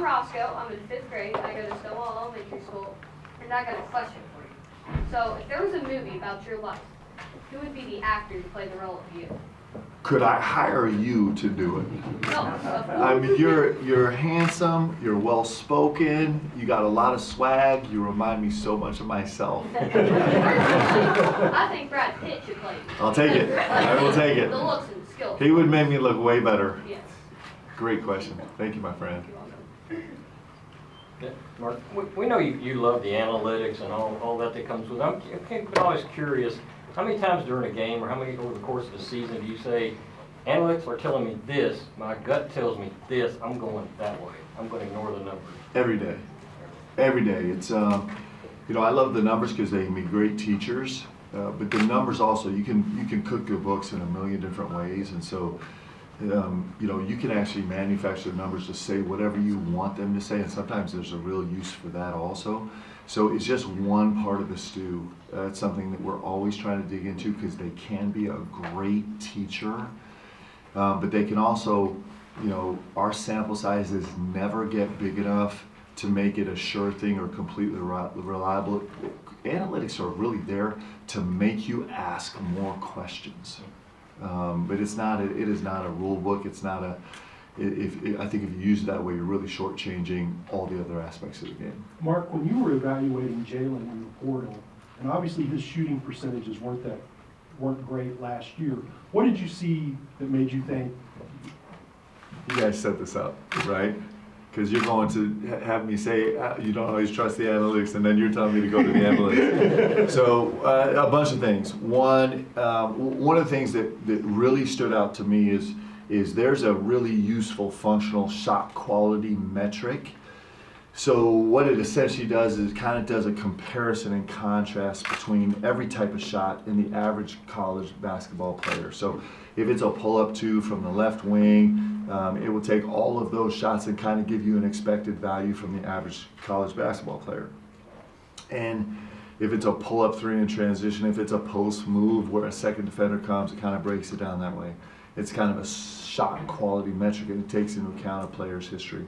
I'm Roscoe. I'm in 5th grade. I go to Stonewall Elementary School, and I got a question for you. So, if there was a movie about your life, who would be the actor to play the role of you? Could I hire you to do it? No, I mean, you're handsome, you're well spoken, you got a lot of swag, you remind me so much of myself. I think Brad Pitt should play you. I'll take it. I will take it. The looks and skill. He would make me look way better. Yes. Great question. Thank you, my friend. Okay, Mark, we know you love the analytics and all that comes with it. I'm always curious, how many times during a game or how many over the course of the season do you say, analytics are telling me this, my gut tells me this, I'm going that way. I'm going to ignore the numbers. Every day. Every day. It's, you know, I love the numbers because they can be great teachers, but the numbers also, you can cook your books in a million different ways, and so, you know, you can actually manufacture numbers to say whatever you want them to say, and sometimes there's a real use for that also. So it's just one part of the stew. It's something that we're always trying to dig into because they can be a great teacher, but they can also, you know, our sample sizes never get big enough to make it a sure thing or completely reliable. Analytics are really there to make you ask more questions. But it is not a rule book. It's not a. I think if you use it that way, you're really shortchanging all the other aspects of the game. Mark, when you were evaluating Jalen in the portal, and obviously his shooting percentages weren't great last year, what did you see that made you think? You guys set this up, right? Because you're going to have me say you don't always trust the analytics, and then you're telling me to go to the analytics. So a bunch of things. One of the things that really stood out to me is there's a really useful functional shot quality metric. So what it essentially does is it kind of does a comparison and contrast between every type of shot in the average college basketball player. So if it's a pull-up two from the left wing, it will take all of those shots and kind of give you an expected value from the average college basketball player. And if it's a pull-up three in transition, if it's a post move where a second defender comes, it kind of breaks it down that way. It's kind of a shot quality metric, and it takes into account a player's history.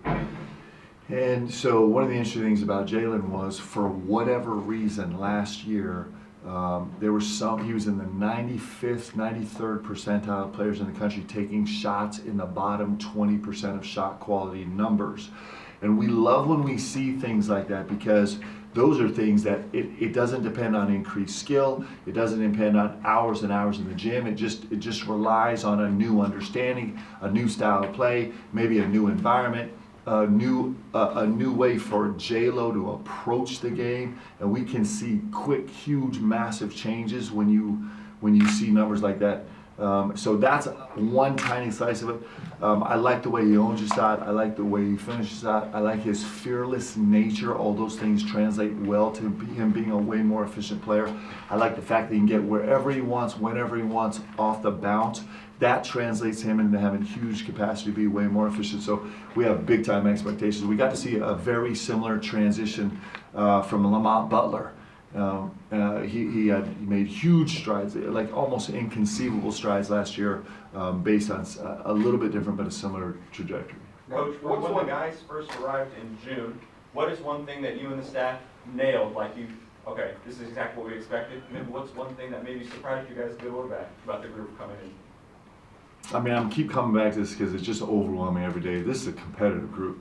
And so one of the interesting things about Jalen was, for whatever reason, last year, he was in the 95th, 93rd percentile of players in the country taking shots in the bottom 20% of shot quality numbers. And we love when we see things like that, because those are things that it doesn't depend on increased skill. It doesn't depend on hours and hours in the gym. It just relies on a new understanding, a new style of play, maybe a new environment, a new way for J-Lo to approach the game, and we can see quick, huge, massive changes when you see numbers like that. So that's one tiny slice of it. I like the way he owns his shot. I like the way he finishes shot. I like his fearless nature. All those things translate well to him being a way more efficient player. I like the fact that he can get wherever he wants, whenever he wants, off the bounce. That translates him into having huge capacity to be way more efficient. So we have big time expectations. We got to see a very similar transition from Lamont Butler. He made huge strides, like almost inconceivable strides last year, based on a little bit different but a similar trajectory. Coach, when the guys first arrived in June, what is one thing that you and the staff nailed? Like okay, this is exactly what we expected. Maybe what's one thing that maybe surprised you guys a little bit about the group coming in? I mean, I keep coming back to this because it's just overwhelming every day. This is a competitive group.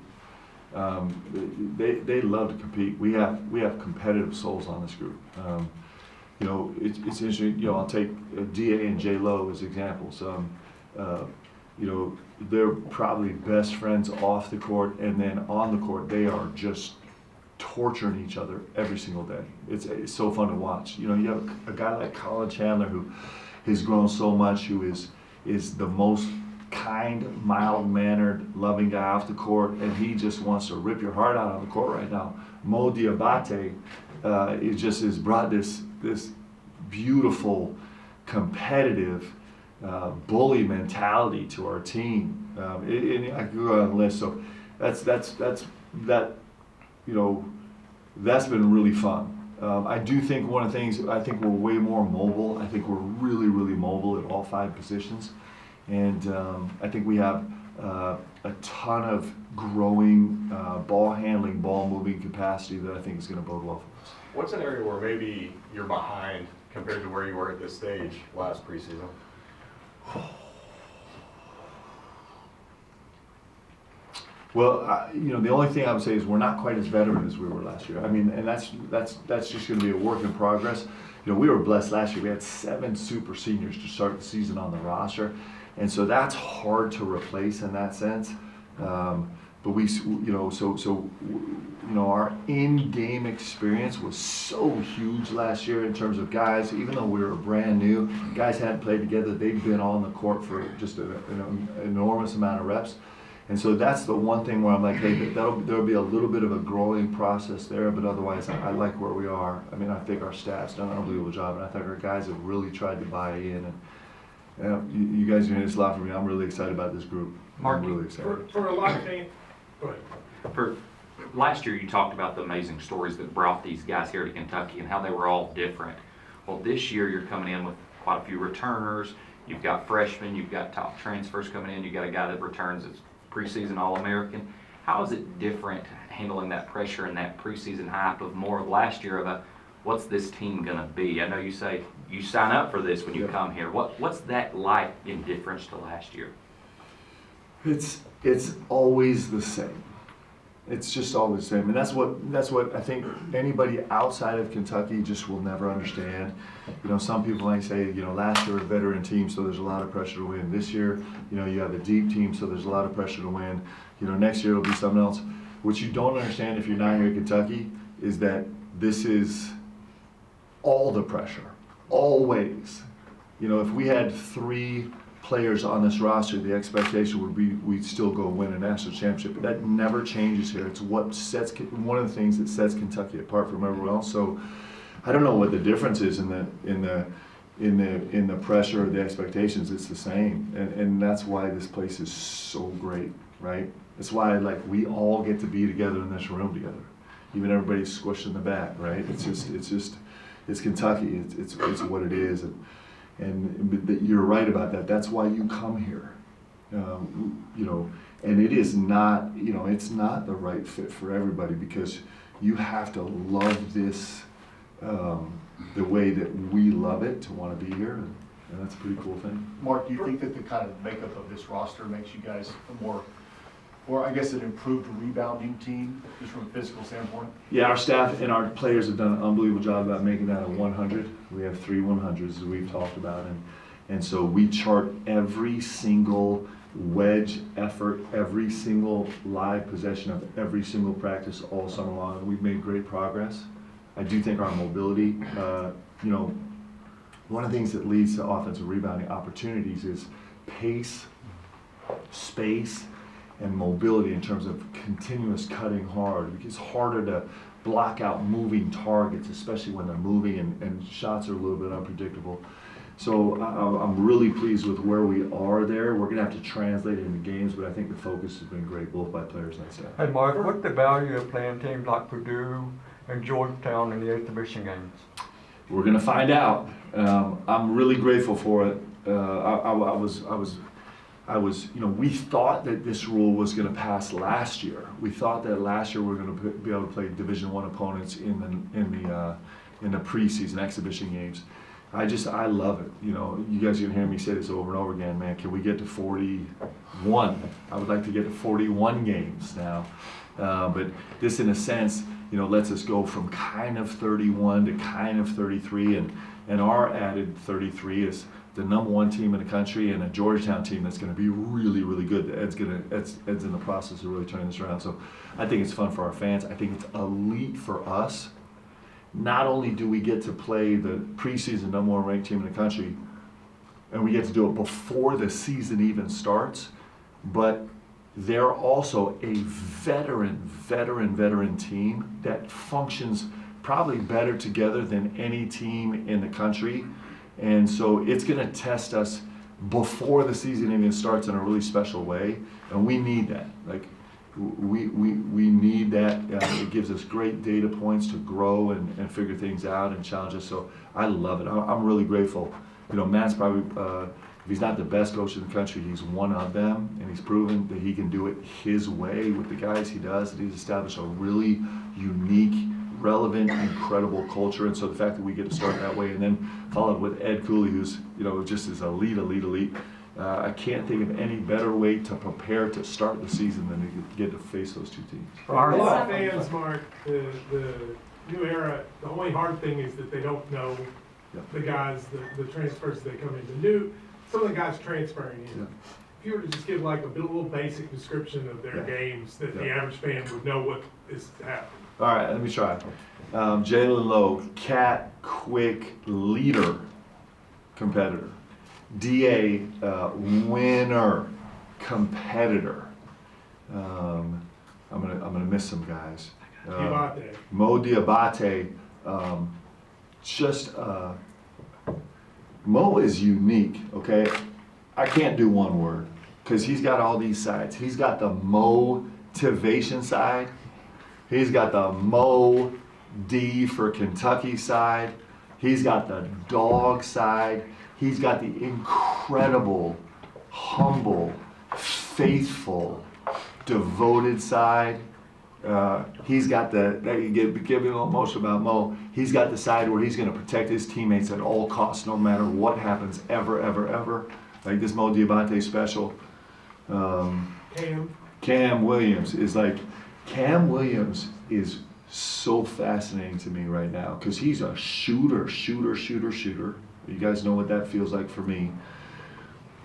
They love to compete. We have competitive souls on this group. You know, it's interesting. You know, I'll take Da and J-Lo as examples. You know, they're probably best friends off the court, and then on the court, they are just torturing each other every single day. It's so fun to watch. You know, you have a guy like Colin Chandler who has grown so much, who is the most kind, mild-mannered, loving guy off the court, and he just wants to rip your heart out on the court right now. Mo Diabate has brought this beautiful, competitive, bully mentality to our team. And I could go on the list. So that's been really fun. I do think one of the things, I think we're way more mobile. I think we're really, really mobile at all five positions. And I think we have a ton of growing ball handling, ball moving capacity that I think is going to bode well for us. What's an area where maybe you're behind compared to where you were at this stage last preseason? Well, the only thing I would say is we're not quite as veteran as we were last year. I mean, and that's just going to be a work in progress. We were blessed last year. We had 7 super seniors to start the season on the roster, and so that's hard to replace in that sense. But our in-game experience was so huge last year in terms of guys. Even though we were brand new, guys hadn't played together. They'd been on the court for just an enormous amount of reps. And so that's the one thing where I'm like, hey, there'll be a little bit of a growing process there, but otherwise I like where we are. I mean, I think our staff's done an unbelievable job, and I think our guys have really tried to buy in. And you guys are hearing this a lot from me. I'm really excited about this group. Mark, I'm really excited. For a lot of fans, go ahead. For last year, you talked about the amazing stories that brought these guys here to Kentucky and how they were all different. Well, this year you're coming in with quite a few returners. You've got freshmen, you've got top transfers coming in. You've got a guy that returns as preseason All-American. How is it different handling that pressure and that preseason hype of more of last year of a what's this team gonna be? I know you say you sign up for this when you come here. What's that like in difference to last year? It's always the same. It's just always the same, and that's what I think anybody outside of Kentucky just will never understand. Some people might say, last year a veteran team, so there's a lot of pressure to win. This year, you have a deep team, so there's a lot of pressure to win. Next year it'll be something else. What you don't understand if you're not here in Kentucky is that this is all the pressure, always. If we had 3 players on this roster, the expectation would be we'd still go win a national championship. But that never changes here. It's what sets one of the things that sets Kentucky apart from everyone else. So I don't know what the difference is in the pressure or the expectations. It's the same, and that's why this place is so great, right? That's why we all get to be together in this room together, even everybody's squished in the back, right? It's Kentucky. It's what it is. And you're right about that. That's why you come here, and it is not, it's not the right fit for everybody because you have to love this the way that we love it to want to be here, and that's a pretty cool thing. Mark, do you think that the kind of makeup of this roster makes you guys a more, or I guess an improved rebounding team, just from a physical standpoint? Yeah, our staff and our players have done an unbelievable job about making that a 100. We have 3 100s as we've talked about, and so we chart every single wedge effort, every single live possession of every single practice all summer long, and we've made great progress. I do think our mobility, one of the things that leads to offensive rebounding opportunities is pace, space, and mobility in terms of continuous cutting hard. It's harder to block out moving targets, especially when they're moving and shots are a little bit unpredictable. So I'm really pleased with where we are there. We're gonna have to translate it into games, but I think the focus has been great, both by players and staff. Hey Mark, what's the value of playing teams like Purdue and Georgetown in the exhibition games? We're gonna find out. I'm really grateful for it. We thought that this rule was going to pass last year. We thought that last year we were going to be able to play Division I opponents in the preseason exhibition games. I love it. You guys are going to hear me say this over and over again, man. Can we get to 41? I would like to get to 41 games now. But this, in a sense, lets us go from kind of 31 to kind of 33, and our added 33 is the #1 team in the country and a Georgetown team that's going to be really, really good. Ed's in the process of really turning this around. So I think it's fun for our fans. I think it's elite for us. Not only do we get to play the preseason #1 ranked team in the country, and we get to do it before the season even starts, but they're also a veteran team that functions probably better together than any team in the country. And so it's going to test us before the season even starts in a really special way, and we need that. We need that. It gives us great data points to grow and figure things out and challenge us. So I love it. I'm really grateful. Matt's probably If he's not the best coach in the country, he's one of them, and he's proven that he can do it his way with the guys he does, that he's established a really unique, relevant, incredible culture. And so the fact that we get to start that way, and then followed with Ed Cooley, who's, you know, just is elite. I can't think of any better way to prepare to start the season than to get to face those two teams. For a lot of fans, Mark, the new era, the only hard thing is that they don't know the guys, the transfers that come in. Some of the guys transferring in. Yeah. If you were to just give like a little basic description of their games, that the average fan would know what is happening. All right, let me try. Jalen Lowe, cat, quick, leader, competitor. DA, winner, competitor. I'm gonna miss some guys. Diabate. Mo Diabate, Mo is unique, okay? I can't do one word, because he's got all these sides. He's got the motivation side. He's got the Mo D for Kentucky side. He's got the dog side. He's got the incredible, humble, faithful, devoted side. He's got you get me a little emotional about Mo. He's got the side where he's going to protect his teammates at all costs, no matter what happens, ever. Like this Mo Diabate special. Cam Williams is so fascinating to me right now because he's a shooter. You guys know what that feels like for me.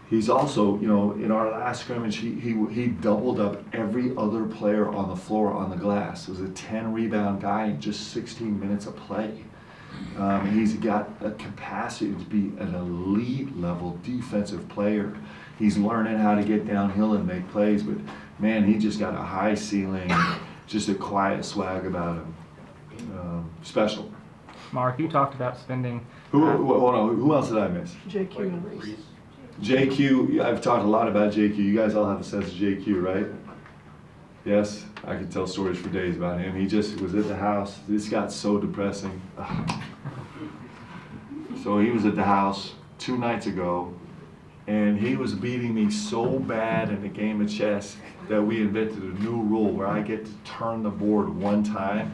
He's also, you know, in our last scrimmage, he doubled up every other player on the floor on the glass. It was a 10 rebound guy in just 16 minutes of play. He's got a capacity to be an elite level defensive player. He's learning how to get downhill and make plays, but man, he just got a high ceiling, just a quiet swag about him. Special. Mark, you talked about spending. Hold on, who else did I miss? JQ and Reese. JQ, I've talked a lot about JQ. You guys all have a sense of JQ, right? Yes, I could tell stories for days about him. He just was at the house. This got so depressing. So he was at the house 2 nights ago, and he was beating me so bad in a game of chess that we invented a new rule where I get to turn the board 1 time.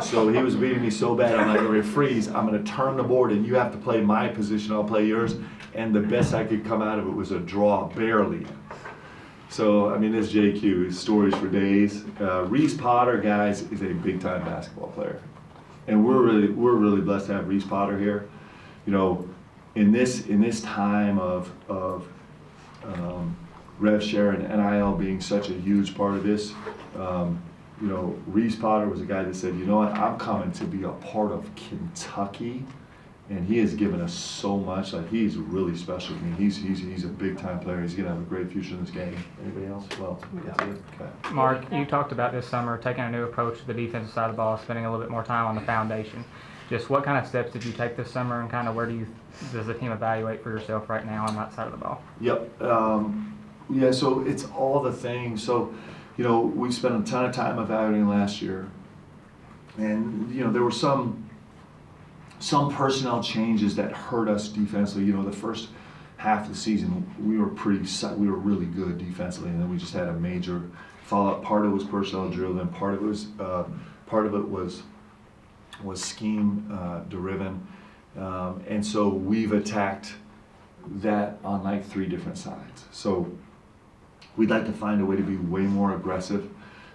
So he was beating me so bad, I'm like, okay, freeze, I'm gonna turn the board and you have to play my position, I'll play yours. And the best I could come out of it was a draw, barely. So, I mean, this JQ is stories for days. Reese Potter, guys, is a big time basketball player. And we're really blessed to have Reese Potter here. You know, in this time of rev share and NIL being such a huge part of this, you know, Reese Potter was a guy that said, you know what, I'm coming to be a part of Kentucky, and he has given us so much. Like, he's really special. I mean, he's a big time player. He's gonna have a great future in this game. Anybody else? Well, that's it. Okay. Mark, you talked about this summer taking a new approach to the defensive side of the ball, spending a little bit more time on the foundation. Just what kind of steps did you take this summer, and kind of where does the team evaluate for yourself right now on that side of the ball? Yep. Yeah, so it's all the things. So, you know, we spent a ton of time evaluating last year. And, you know, there were some personnel changes that hurt us defensively. You know, the first half of the season, we were really good defensively, and then we just had a major fallout. Part of it was personnel driven, part of it was scheme driven. And so we've attacked that on like 3 different sides. So we'd like to find a way to be way more aggressive.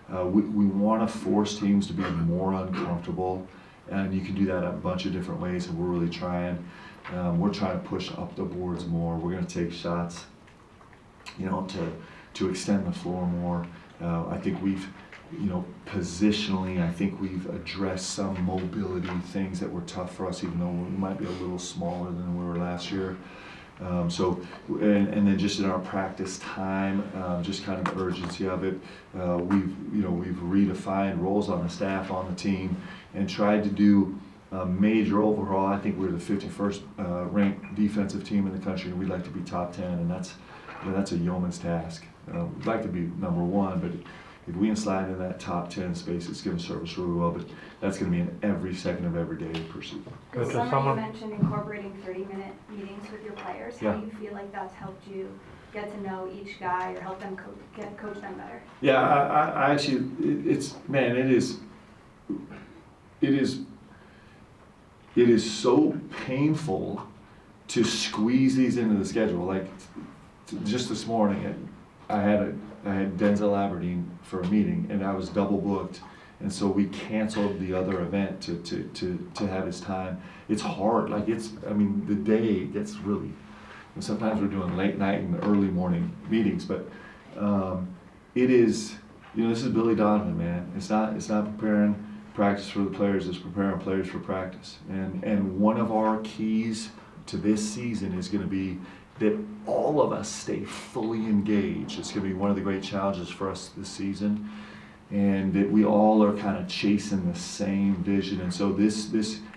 We want to force teams to be more uncomfortable, and you can do that a bunch of different ways, and we're really trying. We're trying to push up the boards more. We're going to take shots, you know, to extend the floor more. I think we've, you know, positionally, I think we've addressed some mobility things that were tough for us, even though we might be a little smaller than we were last year. And then just in our practice time, just kind of urgency of it, we've redefined roles on the staff, on the team, and tried to do a major overhaul. I think we're the 51st ranked defensive team in the country, and we'd like to be top 10, and that's a yeoman's task. We'd like to be number 1, but if we can slide in that top 10 space, it's going to serve us really well. But that's going to be in every second of every day pursuit. This summer you mentioned incorporating 30-minute meetings with your players. How Yeah. do you feel like that's helped you get to know each guy or help them coach them better? Yeah, I actually, it is so painful to squeeze these into the schedule. Like just this morning, I had Denzel Aberdeen for a meeting, and I was double booked, and so we canceled the other event to have his time. It's hard. Like the day gets really. And sometimes we're doing late night and early morning meetings, but it is, this is Billy Donovan, man. It's not preparing practice for the players, it's preparing players for practice. And one of our keys to this season is going to be that all of us stay fully engaged. It's going to be one of the great challenges for us this season, and that we all are kind of chasing the same vision. And so this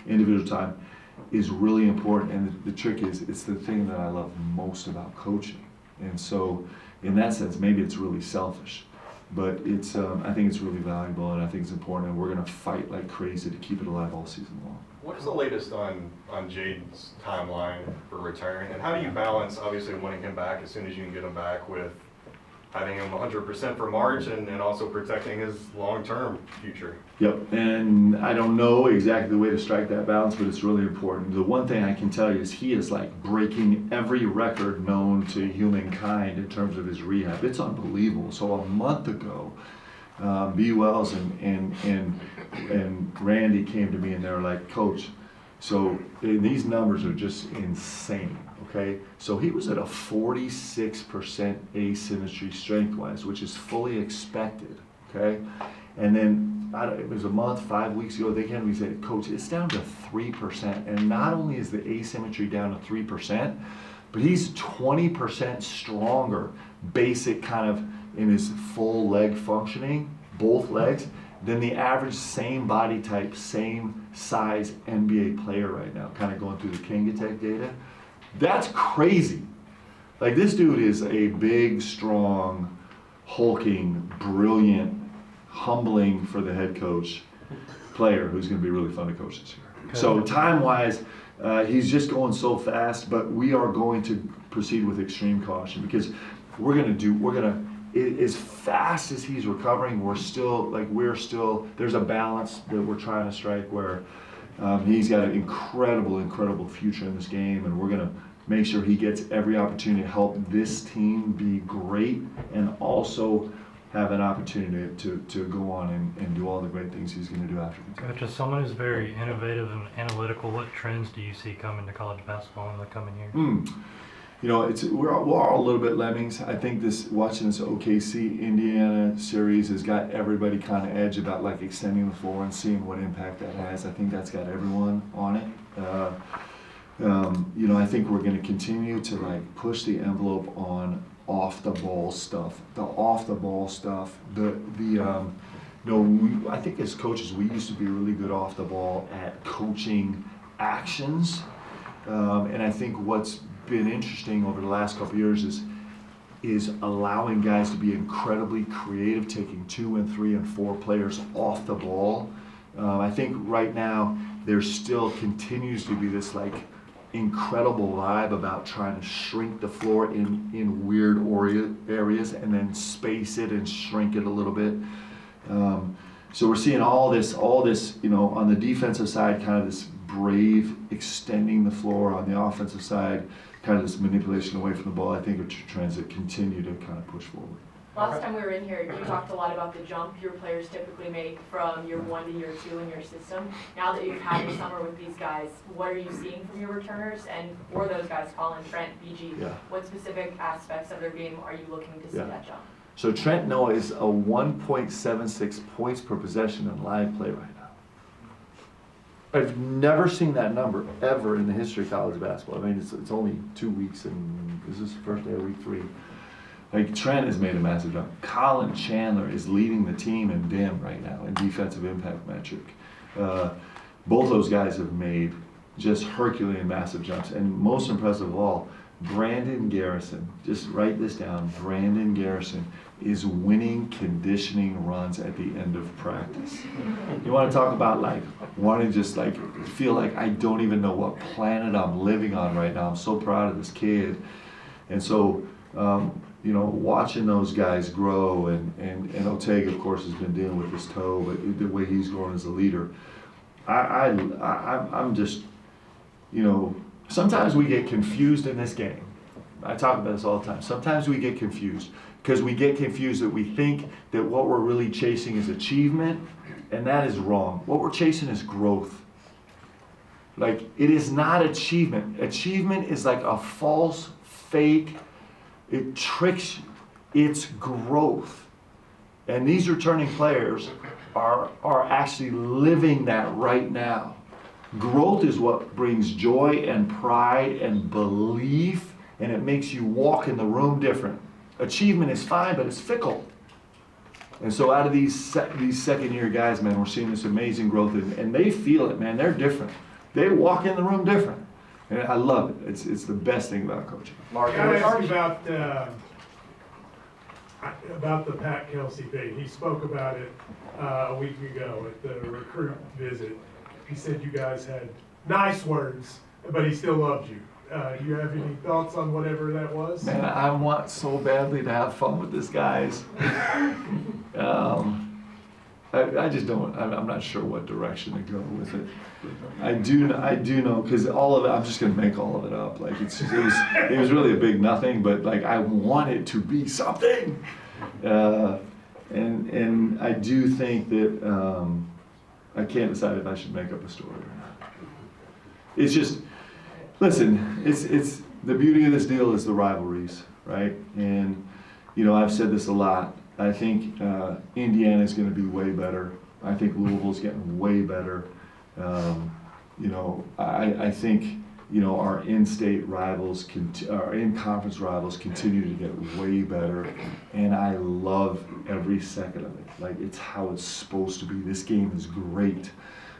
individual time is really important, and the trick is, it's the thing that I love most about coaching. And so in that sense, maybe it's really selfish, but it's I think it's really valuable, and I think it's important, and we're going to fight like crazy to keep it alive all season long. What is the latest on Jaden's timeline for return, and how do you balance obviously wanting him back as soon as you can get him back with having him 100% for March and also protecting his long-term future? Yep, and I don't know exactly the way to strike that balance, but it's really important. The one thing I can tell you is he is like breaking every record known to humankind in terms of his rehab. It's unbelievable. So a month ago, B. Wells and Randy came to me and they were like, Coach, so these numbers are just insane. Okay, so he was at a 46% asymmetry strength-wise, which is fully expected. Okay, and then it was a month, 5 weeks ago, they came to me and said, Coach, it's down to 3%, and not only is the asymmetry down to 3%, but he's 20% stronger, basic kind of in his full leg functioning, both legs, than the average same body type, same size NBA player right now. Kind of going through the Kingatech data. That's crazy. Like, this dude is a big, strong, hulking, brilliant, humbling for the head coach player who's going to be really fun to coach this year. Okay. So time-wise, he's just going so fast, but we are going to proceed with extreme caution because as fast as he's recovering, there's a balance that we're trying to strike where he's got an incredible future in this game, and we're going to make sure he gets every opportunity to help this team be great and also have an opportunity to go on and do all the great things he's going to do after. Coach, as someone who's very innovative and analytical, what trends do you see coming to college basketball in the coming years? We're all a little bit lemmings. I think watching this OKC Indiana series has got everybody kind of edge about like extending the floor and seeing what impact that has. I think that's got everyone on it. I think we're going to continue to like push the envelope on off the ball stuff. I think as coaches we used to be really good off the ball at coaching actions, and I think what's been interesting over the last couple of years is allowing guys to be incredibly creative, taking 2 and 3 and 4 players off the ball. I think right now there still continues to be this like incredible vibe about trying to shrink the floor in weird areas and then space it and shrink it a little bit. So we're seeing all this, on the defensive side, kind of this brave extending the floor. On the offensive side, kind of this manipulation away from the ball. I think are trends that continue to kind of push forward. Last time we were in here, you talked a lot about the jump your players typically make from year 1 to year 2 in your system. Now that you've had the summer with these guys, what are you seeing from your returners? And for those guys, Colin, Trent, BG, what specific aspects of their game are you looking to see that jump? So Trent Noah is a 1.76 points per possession in live play right now. I've never seen that number ever in the history of college basketball. I mean, it's only 2 weeks, and this is the first day of week 3. Like, Trent has made a massive jump. Colin Chandler is leading the team in DIM right now in defensive impact metric. Both those guys have made just Herculean massive jumps. And most impressive of all, Brandon Garrison, just write this down, Brandon Garrison is winning conditioning runs at the end of practice. You want to talk about like wanting to just like feel like I don't even know what planet I'm living on right now. I'm so proud of this kid. And so, you know, watching those guys grow, and Ortega, of course, has been dealing with his toe, but the way he's grown as a leader, I'm just, you know, sometimes we get confused in this game. I talk about this all the time. Sometimes we get confused because we get confused that we think that what we're really chasing is achievement, and that is wrong. What we're chasing is growth. Like, it is not achievement. Achievement is like a false, fake, it tricks you. It's growth. And these returning players are actually living that right now. Growth is what brings joy and pride and belief, and it makes you walk in the room different. Achievement is fine, but it's fickle. And so out of these second-year guys, man, we're seeing this amazing growth, and they feel it, man. They're different. They walk in the room different. And I love it. It's the best thing about coaching. Mark, I gotta ask you about the Pat Kelsey thing. He spoke about it a week ago at the recruit visit. He said you guys had nice words, but he still loved you. Do you have any thoughts on whatever that was? Man, I want so badly to have fun with this, guys. I just don't. I'm not sure what direction to go with it. I do know, because all of it. I'm just gonna make all of it up. Like it was really a big nothing, but like I want it to be something. And I do think that I can't decide if I should make up a story or not. It's just, listen. It's the beauty of this deal is the rivalries, right? And you know, I've said this a lot. I think Indiana's going to be way better. I think Louisville's getting way better. You know, I think, you know, our in-state rivals, our in-conference rivals continue to get way better. And I love every second of it. Like, it's how it's supposed to be. This game is great.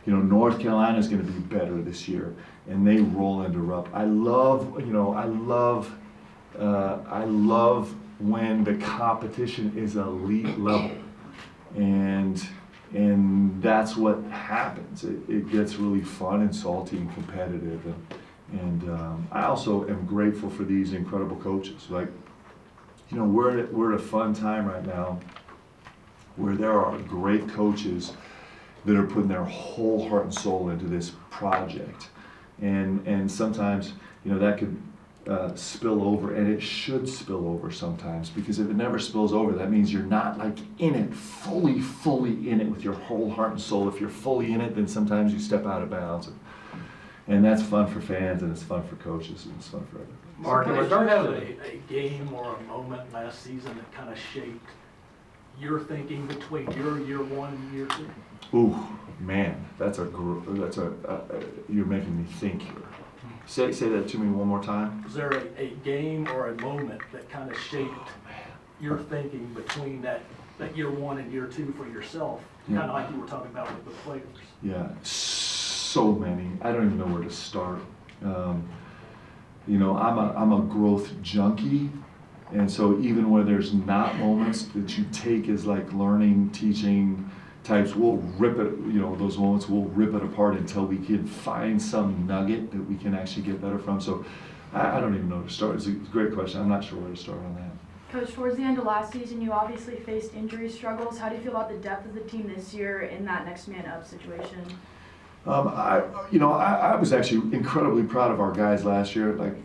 You know, North Carolina's going to be better this year. And they roll into Rupp. I love when the competition is elite level, and that's what happens. It gets really fun and salty and competitive, and I also am grateful for these incredible coaches. Like, you know, we're at a fun time right now where there are great coaches that are putting their whole heart and soul into this project, and sometimes, you know, that could spill over, and it should spill over sometimes, because if it never spills over, that means you're not like in it, fully in it with your whole heart and soul. If you're fully in it, then sometimes you step out of bounds, and that's fun for fans, and it's fun for coaches, and it's fun for everybody. Mark, Was there a game or a moment last season that kind of shaped your thinking between your year one and year two? Ooh, man, you're making me think here. Say that to me one more time. Was there a game or a moment that kind of shaped your thinking between that year one and year two for yourself? Yeah. Kind of like you were talking about with the players. Yeah, so many. I don't even know where to start. You know, I'm a growth junkie, and so even where there's not moments that you take as like learning, teaching types, we'll rip it, you know, those moments, we'll rip it apart until we can find some nugget that we can actually get better from. So I don't even know where to start. It's a great question. I'm not sure where to start on that. Coach, towards the end of last season, you obviously faced injury struggles. How do you feel about the depth of the team this year in that next man up situation? I was actually incredibly proud of our guys last year. Like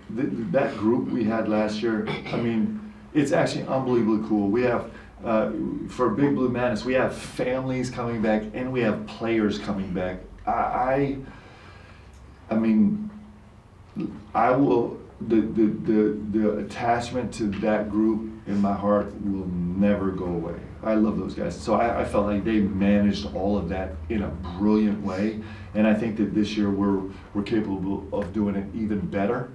that group we had last year, I mean, it's actually unbelievably cool. We have, for Big Blue Madness, we have families coming back and we have players coming back. I mean, I will, the attachment to that group in my heart will never go away. I love those guys. So I felt like they managed all of that in a brilliant way. And I think that this year we're capable of doing it even better.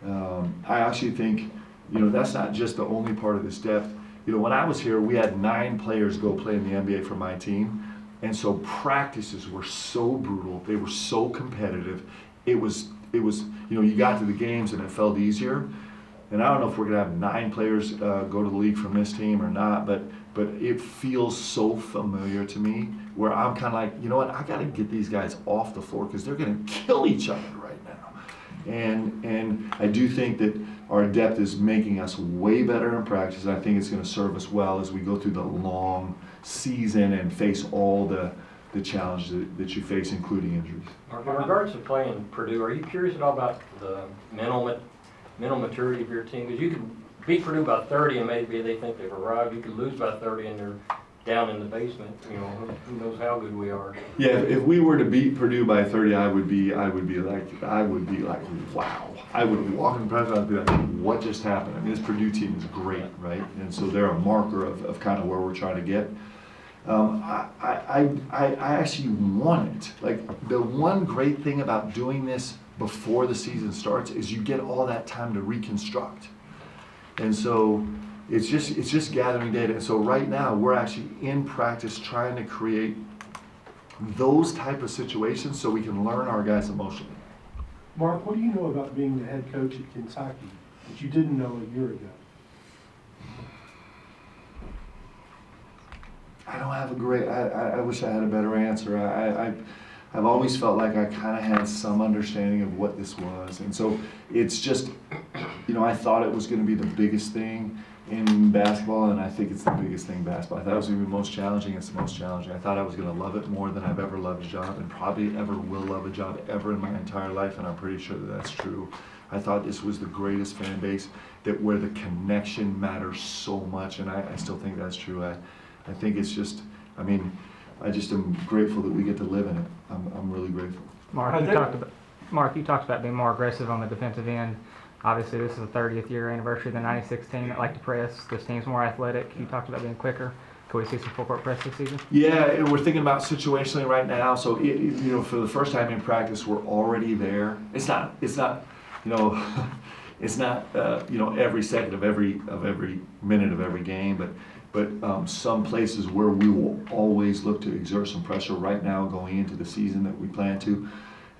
I actually think, you know, that's not just the only part of this depth. You know, when I was here, we had 9 players go play in the NBA for my team. And so practices were so brutal. They were so competitive. It was, you know, you got to the games and it felt easier. and I don't know if we're gonna have 9 players go to the league from this team or not, but it feels so familiar to me, where I'm kind of like, you know what, I gotta get these guys off the floor because they're gonna kill each other right now. And I do think that our depth is making us way better in practice. I think it's gonna serve us well as we go through the long season and face all the challenges that you face, including injuries. In regards to playing Purdue, are you curious at all about the mental maturity of your team? Because you could beat Purdue by 30 and maybe they think they've arrived. You could lose by 30 and they're down in the basement. You know, who knows how good we are. Yeah, if we were to beat Purdue by 30, I would be like, wow. I would walk in the press and I'd be like, what just happened? I mean, this Purdue team is great, right? And so they're a marker of kind of where we're trying to get. I actually want it. Like, the one great thing about doing this before the season starts is you get all that time to reconstruct. And so it's just gathering data. And so right now we're actually in practice trying to create those type of situations so we can learn our guys emotionally. Mark, what do you know about being the head coach at Kentucky that you didn't know a year ago? I don't have a great, I wish I had a better answer. I've always felt like I kind of had some understanding of what this was. And so it's just, you know, I thought it was going to be the biggest thing in basketball, and I think it's the biggest thing in basketball. I thought it was going to be most challenging. It's the most challenging. I thought I was going to love it more than I've ever loved a job, and probably ever will love a job ever in my entire life, and I'm pretty sure that that's true. I thought this was the greatest fan base, that where the connection matters so much, and I still think that's true. I think it's just, I mean, I just am grateful that we get to live in it. I'm really grateful. Mark, you talked about being more aggressive on the defensive end. Obviously, this is the 30th year anniversary of the '96 team that liked to press. This team's more athletic. You talked about being quicker. Can we see some full court press this season? Yeah, and we're thinking about situationally right now. So, you know, for the first time in practice, we're already there. It's not, you know, it's not, you know, every second of every minute of every game, but some places where we will always look to exert some pressure right now going into the season that we plan to,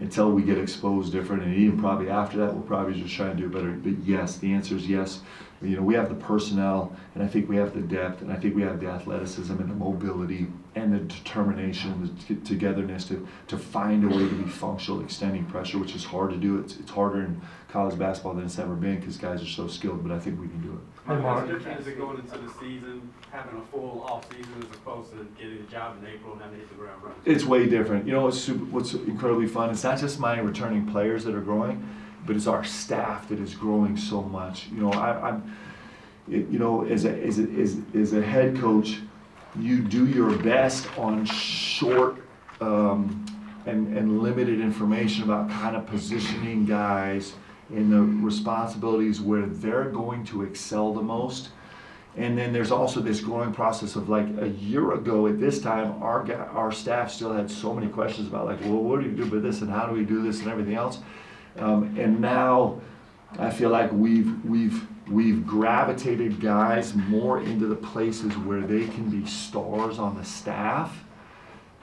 until we get exposed different, and even probably after that, we'll probably just try and do better. But yes, the answer is yes. You know, we have the personnel, and I think we have the depth, and I think we have the athleticism and the mobility and the determination, the togetherness to find a way to be functional, extending pressure, which is hard to do. It's harder in college basketball than it's ever been because guys are so skilled, but I think we can do it. How different is it going into the season, having a full off season as opposed to getting a job in April and having to hit the ground running? It's way different. You know what's incredibly fun? It's not just my returning players that are growing, but it's our staff that is growing so much. You know, you know, as a head coach, you do your best on short and limited information about kind of positioning guys in the responsibilities where they're going to excel the most. And then there's also this growing process of, like, a year ago at this time, our staff still had so many questions about, like, well, what do you do with this and how do we do this and everything else. And now I feel like we've gravitated guys more into the places where they can be stars on the staff.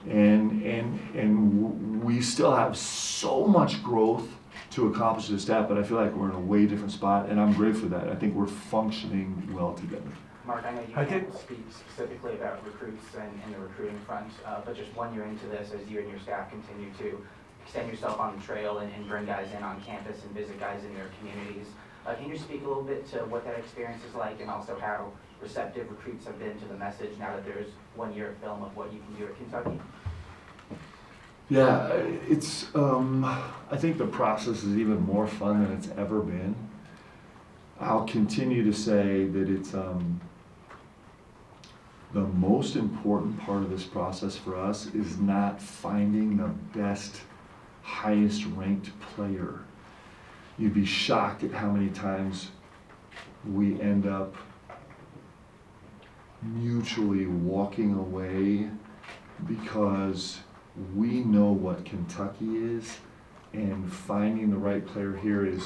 And we still have so much growth to accomplish the staff, but I feel like we're in a way different spot, and I'm grateful for that. I think we're functioning well together. Mark, I know you can't speak specifically about recruits and the recruiting front, but just 1 year into this, as you and your staff continue to extend yourself on the trail and bring guys in on campus and visit guys in their communities, can you speak a little bit to what that experience is like, and also how receptive recruits have been to the message now that there's 1 year of film of what you can do at Kentucky? Yeah, it's, I think the process is even more fun than it's ever been. I'll continue to say that it's, the most important part of this process for us is not finding the best, highest ranked player. You'd be shocked at how many times we end up mutually walking away because we know what Kentucky is, and finding the right player here it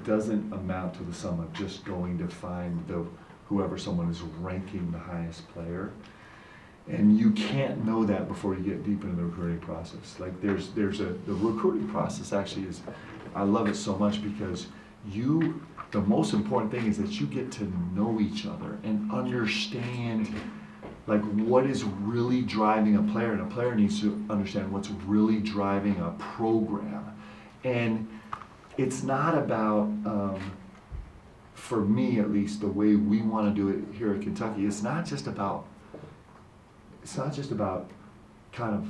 doesn't amount to the sum of just going to find whoever someone is ranking the highest player. And you can't know that before you get deep into the recruiting process. Like the recruiting process actually is, I love it so much because the most important thing is that you get to know each other and understand like what is really driving a player, and a player needs to understand what's really driving a program. And it's not about, for me at least, the way we want to do it here at Kentucky, it's not just about kind of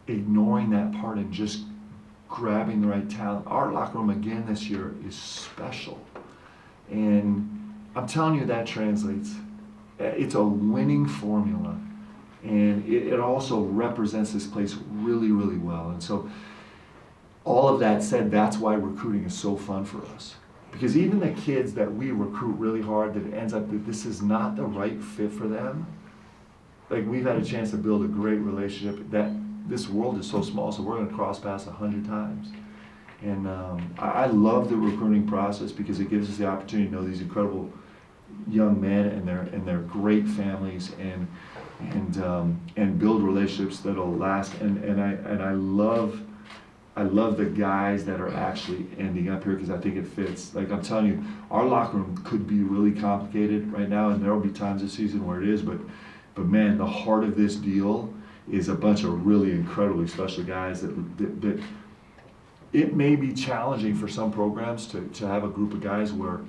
ignoring that part and just grabbing the right talent. Our locker room again this year is special. And I'm telling you that translates. It's a winning formula. And it also represents this place really, really well. And so all of that said, that's why recruiting is so fun for us. Because even the kids that we recruit really hard, that it ends up that this is not the right fit for them, like we've had a chance to build a great relationship. That this world is so small, so we're going to cross paths 100 times. And I love the recruiting process because it gives us the opportunity to know these incredible young men and their great families and build relationships that'll last. And I love the guys that are actually ending up here because I think it fits. Like I'm telling you, our locker room could be really complicated right now, and there will be times this season where it is. But man, the heart of this deal is a bunch of really incredibly special guys that it may be challenging for some programs to have a group of guys where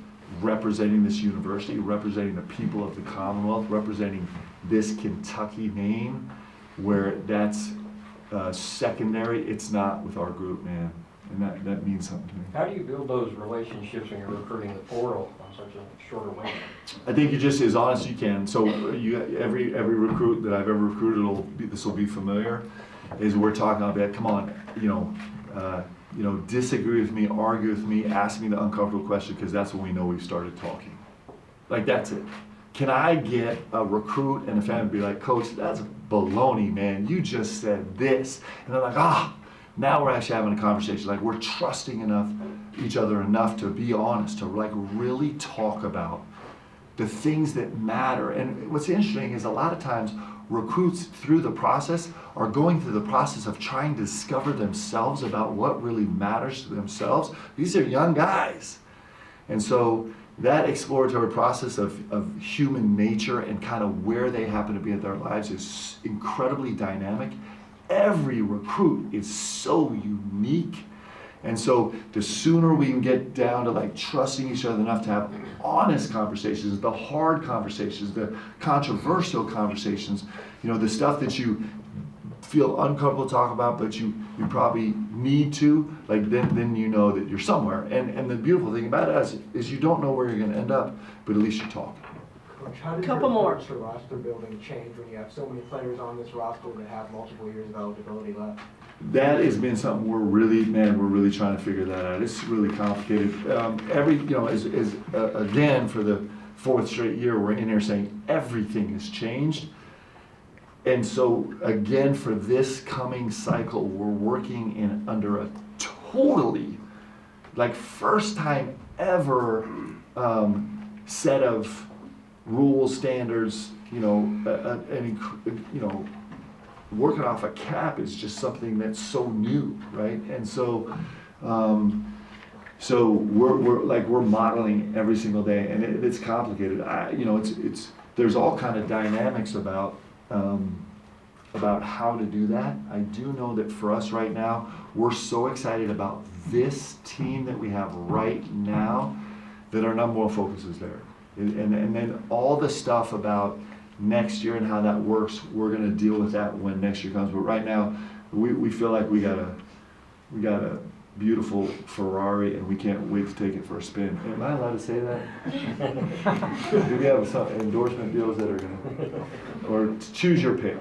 representing this university, representing the people of the Commonwealth, representing this Kentucky name, where that's secondary. It's not with our group, man, and that means something to me. How do you build those relationships when you're recruiting the portal on such a shorter window? I think you just as honest as you can. So every recruit that I've ever recruited, this will be familiar, is we're talking about that. Come on, disagree with me, argue with me, ask me the uncomfortable question, because that's when we know we've started talking. Like that's it. Can I get a recruit and a fan to be like, Coach, that's baloney, man. You just said this. And they're like, now we're actually having a conversation. Like we're trusting each other enough to be honest, to like really talk about the things that matter. And what's interesting is a lot of times recruits through the process are going through the process of trying to discover themselves about what really matters to themselves. These are young guys. And so that exploratory process of human nature and kind of where they happen to be in their lives is incredibly dynamic. Every recruit is so unique. And so the sooner we can get down to like trusting each other enough to have honest conversations, the hard conversations, the controversial conversations, the stuff that you feel uncomfortable to talk about, but you probably need to, like then you know that you're somewhere. And the beautiful thing about it is you don't know where you're going to end up, but at least you talk. Coach, how does your approach to roster building change when you have so many players on this roster that have multiple years of eligibility left? That has been something we're really trying to figure that out. It's really complicated. Again, for the fourth straight year, we're in here saying everything has changed. And so again, for this coming cycle, we're working under a totally, first time ever set of rules, standards, working off a cap is just something that's so new, right? And so we're modeling every single day, and it's complicated. There's all kind of dynamics about how to do that. I do know that for us right now, we're so excited about this team that we have right now that our number one focus is there. And then all the stuff about next year and how that works, we're going to deal with that when next year comes. But right now, we feel like we got a beautiful Ferrari, and we can't wait to take it for a spin. Am I allowed to say that? Do we have some endorsement deals that are going to, or choose your pick?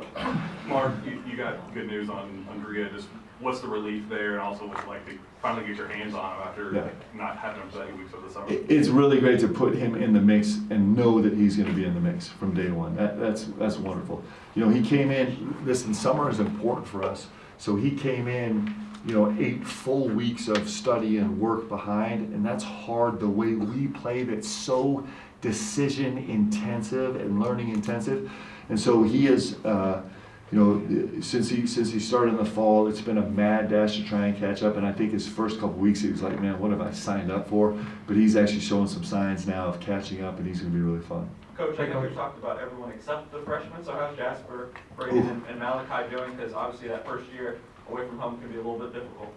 Mark, you got good news on Andrea. Just what's the relief there, and also what's like to finally get your hands on him after not having him for 8 weeks of the summer? It's really great to put him in the mix and know that he's going to be in the mix from day one. That's wonderful. He came in. Listen, summer is important for us, so he came in. 8 full weeks of study and work behind, and that's hard. The way we play, that's so decision intensive and learning intensive, and so he is you know, since he started in the fall, it's been a mad dash to try and catch up. And I think his first couple weeks, he was like, man, what have I signed up for? But he's actually showing some signs now of catching up, and he's going to be really fun. Coach, I know we've talked about everyone except the freshmen, so how's Jasper, Braden, and Malachi doing? Because obviously that first year away from home can be a little bit difficult.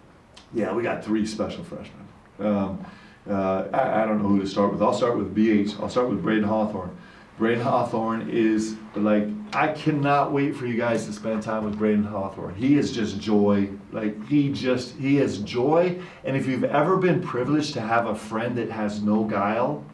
Yeah, we got 3 special freshmen. I don't know who to start with. I'll start with BH. I'll start with Braden Hawthorne. Braden Hawthorne is like, I cannot wait for you guys to spend time with Braden Hawthorne. He is just joy. Like, he is joy. And if you've ever been privileged to have a friend that has no guile,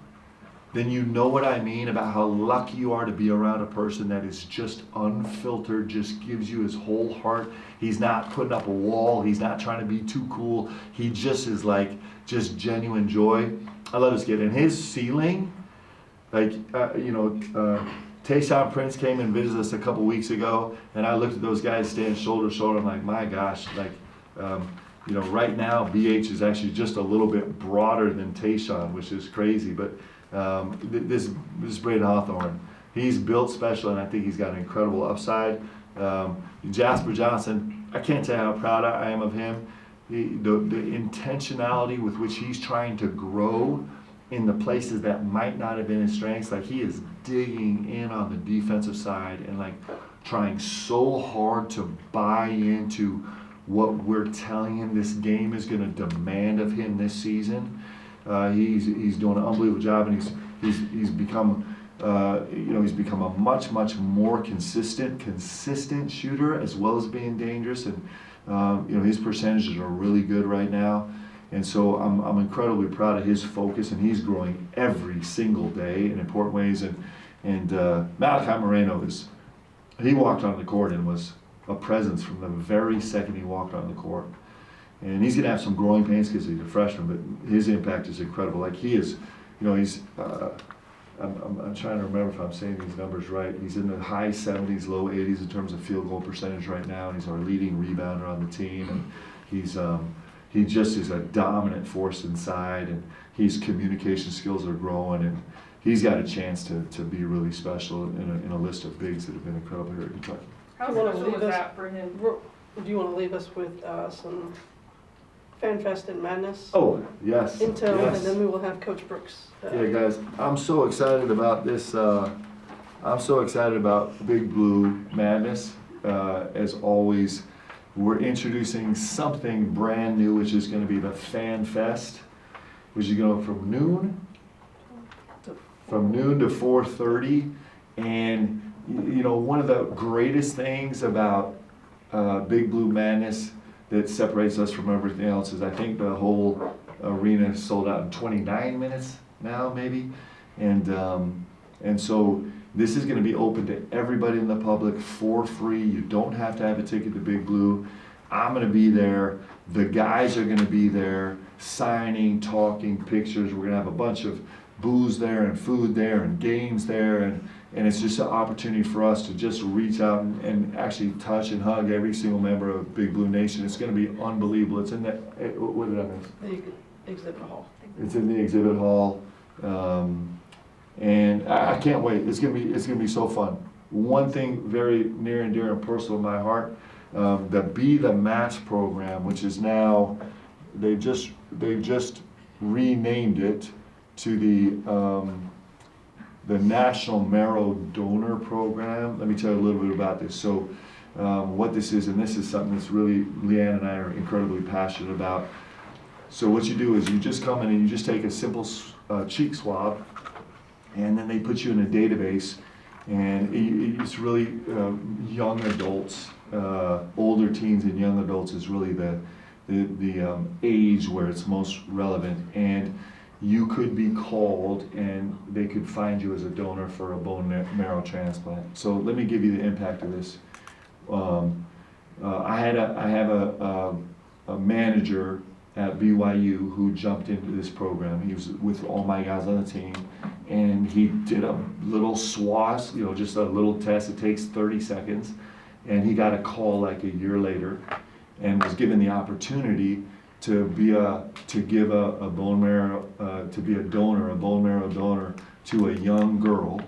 then you know what I mean about how lucky you are to be around a person that is just unfiltered, just gives you his whole heart. He's not putting up a wall. He's not trying to be too cool. He just is like, just genuine joy. I love this kid. And his ceiling, like, Tayshaun Prince came and visited us a couple weeks ago, and I looked at those guys standing shoulder to shoulder. I'm like, my gosh, like, right now BH is actually just a little bit broader than Tayshaun, which is crazy. But this Braden Hawthorne, he's built special, and I think he's got an incredible upside. Jasper Johnson, I can't tell you how proud I am of him. The intentionality with which he's trying to grow in the places that might not have been his strengths, like he is digging in on the defensive side and like trying so hard to buy into what we're telling him this game is going to demand of him this season. He's doing an unbelievable job, and he's become he's become a much more consistent shooter, as well as being dangerous. And his percentages are really good right now. And so I'm incredibly proud of his focus, and he's growing every single day in important ways. And Malachi Moreno he walked on the court and was a presence from the very second he walked on the court. And he's going to have some growing pains because he's a freshman, but his impact is incredible. Like he is, he's, I'm trying to remember if I'm saying these numbers right. He's in the high 70s, low 80s in terms of field goal percentage right now, and he's our leading rebounder on the team. And he just is a dominant force inside, and his communication skills are growing, and he's got a chance to be really special in a list of bigs that have been incredible here at Kentucky. How special was that for him? Do you want to leave us with some FanFest and Madness? Oh, yes. Intel, yes. and then we will have Coach Brooks. Yeah, guys, I'm so excited about this. I'm so excited about Big Blue Madness. As always, we're introducing something brand new, which is going to be the FanFest, which is going from noon to 4:30. And one of the greatest things about Big Blue Madness that separates us from everything else is I think the whole arena is sold out in 29 minutes now, maybe. And so this is going to be open to everybody in the public for free. You don't have to have a ticket to Big Blue. I'm going to be there. The guys are going to be there, signing, talking, pictures. We're going to have a bunch of booze there and food there and games there. And it's just an opportunity for us to just reach out and actually touch and hug every single member of Big Blue Nation. It's going to be unbelievable. It's in the, what did I miss? The exhibit hall. It's in the exhibit hall. And I can't wait. It's gonna be so fun. One thing very near and dear and personal to my heart, the Be the Match program, which is now they've just renamed it to the National Marrow Donor Program. Let me tell you a little bit about this. So what this is, and this is something that's really Leanne and I are incredibly passionate about. So what you do is you just come in and you just take a simple cheek swab, and then they put you in a database, and it's really young adults, older teens and young adults is really the age where it's most relevant. And you could be called and they could find you as a donor for a bone marrow transplant. So let me give you the impact of this. I have a manager at BYU who jumped into this program. He was with all my guys on the team, and he did a little SWAS, just a little test. It takes 30 seconds, and he got a call like a year later, and was given the opportunity to be a bone marrow, to be a bone marrow donor to a young girl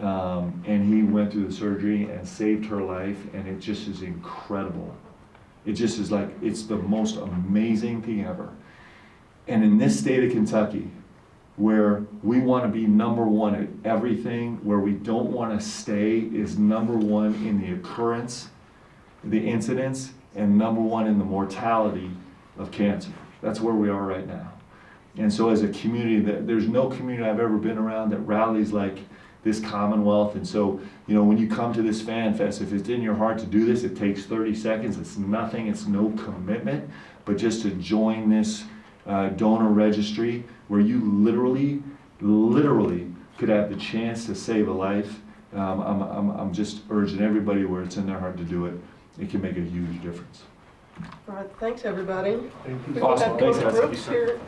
And he went through the surgery and saved her life, and it just is incredible. It just is like, it's the most amazing thing ever. And in this state of Kentucky, where we want to be number one at everything, where we don't want to stay is number one in the occurrence, the incidence, and number one in the mortality of cancer. That's where we are right now. And so as a community, there's no community I've ever been around that rallies like this Commonwealth. And so, you know, when you come to this FanFest, if it's in your heart to do this, it takes 30 seconds. It's nothing, it's no commitment, but just to join this donor registry where you literally could have the chance to save a life. I'm just urging everybody where it's in their heart to do it. It can make a huge difference. All right, thanks, everybody. Thank you. We will have Awesome. Thanks, both guys. groups here.